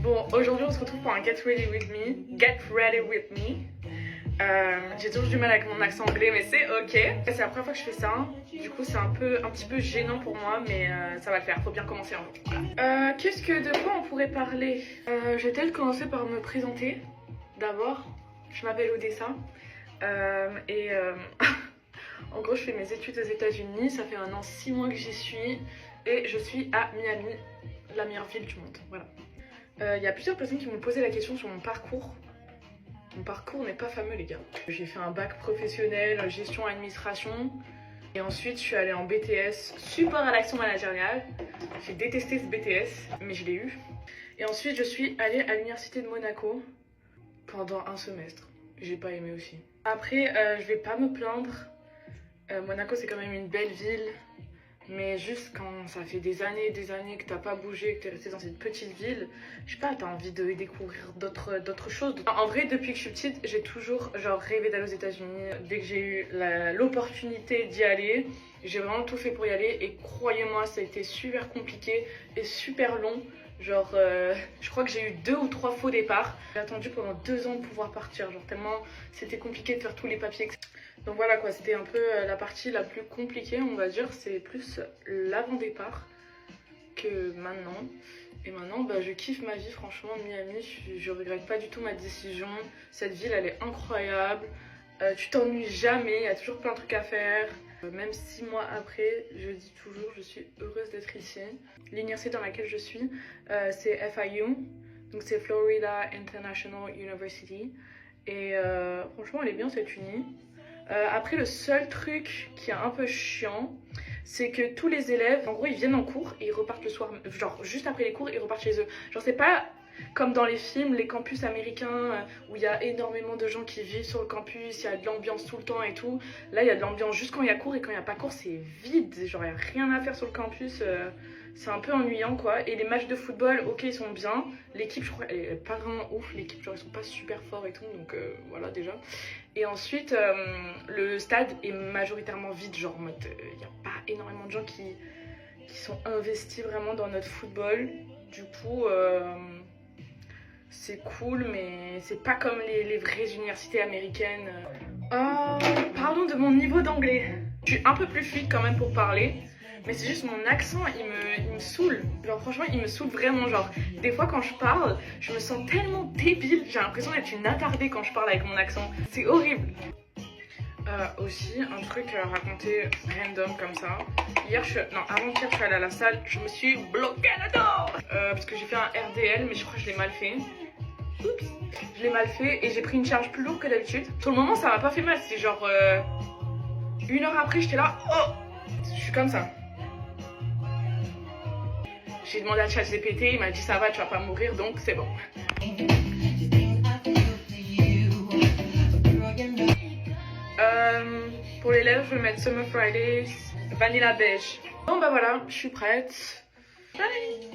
Bon, aujourd'hui on se retrouve pour un Get Ready With Me. Get Ready With Me. J'ai toujours du mal avec mon accent anglais, mais c'est ok. C'est la première fois que je fais ça. Du coup, c'est un petit peu gênant pour moi, mais ça va le faire. Faut bien commencer un jour. Voilà. De quoi on pourrait parler? Je vais peut-être commencer par me présenter. D'abord, je m'appelle Odessa. En gros, je fais mes études aux États-Unis. Ça fait 1 an, 6 mois que j'y suis. Et je suis à Miami, la meilleure ville du monde. Voilà. Y a plusieurs personnes qui m'ont posé la question sur mon parcours. Mon parcours n'est pas fameux, les gars. J'ai fait un bac professionnel, gestion administration. Et ensuite, je suis allée en BTS, support à l'action managériale. J'ai détesté ce BTS, mais je l'ai eu. Et ensuite, je suis allée à l'université de Monaco pendant 1 semestre. J'ai pas aimé aussi. Après, je vais pas me plaindre. Monaco, c'est quand même une belle ville. Mais juste quand ça fait des années que t'as pas bougé, que t'es resté dans cette petite ville, je sais pas, t'as envie de découvrir d'autres choses. En vrai, depuis que je suis petite, j'ai toujours rêvé d'aller aux États-Unis. Dès que j'ai eu l'opportunité d'y aller, j'ai vraiment tout fait pour y aller. Et croyez-moi, ça a été super compliqué et super long. Je crois que j'ai eu 2 ou 3 faux départs. J'ai attendu pendant 2 ans de pouvoir partir, tellement c'était compliqué de faire tous les papiers. Donc voilà quoi, c'était un peu la partie la plus compliquée, on va dire. C'est plus l'avant-départ que maintenant. Et maintenant, je kiffe ma vie, franchement, Miami. Je regrette pas du tout ma décision. Cette ville, elle est incroyable. Tu t'ennuies jamais, il y a toujours plein de trucs à faire. Même 6 mois après, je dis toujours, je suis heureuse d'être ici. L'université dans laquelle je suis, c'est FIU, donc c'est Florida International University. Et franchement, elle est bien cette uni. Après, le seul truc qui est un peu chiant, c'est que tous les élèves, en gros, ils viennent en cours et ils repartent le soir, juste après les cours, ils repartent chez eux. C'est pas comme dans les films, les campus américains où il y a énormément de gens qui vivent sur le campus, il y a de l'ambiance tout le temps et tout. Là, il y a de l'ambiance juste quand il y a cours, et quand il n'y a pas cours, c'est vide. Il n'y a rien à faire sur le campus. C'est un peu ennuyant quoi. Et les matchs de football, ok, ils sont bien. L'équipe, je crois, elle est pas vraiment ouf. L'équipe, ils sont pas super forts et tout. Donc voilà déjà. Et ensuite, le stade est majoritairement vide. En mode, il n'y a pas énormément de gens qui sont investis vraiment dans notre football. Du coup, c'est cool, mais c'est pas comme les vraies universités américaines. Parlons de mon niveau d'anglais. Je suis un peu plus fluide quand même pour parler. Mais c'est juste mon accent, il me saoule. Franchement, il me saoule vraiment. Des fois quand je parle, je me sens tellement débile. J'ai l'impression d'être une attardée quand je parle avec mon accent. C'est horrible. Aussi, un truc à raconter random comme ça. Avant-hier, je suis allée à la salle, je me suis bloquée là-dedans parce que j'ai fait un RDL, mais je crois que je l'ai mal fait. Oups. Je l'ai mal fait et j'ai pris une charge plus lourde que d'habitude. Sur le moment, ça m'a pas fait mal. C'est 1 heure après, j'étais là. Oh, je suis comme ça. J'ai demandé à ChatGPT, il m'a dit ça va, tu vas pas mourir, donc c'est bon. Pour les lèvres, je vais mettre Summer Fridays, Vanilla Beige. Bon voilà, je suis prête. Bye.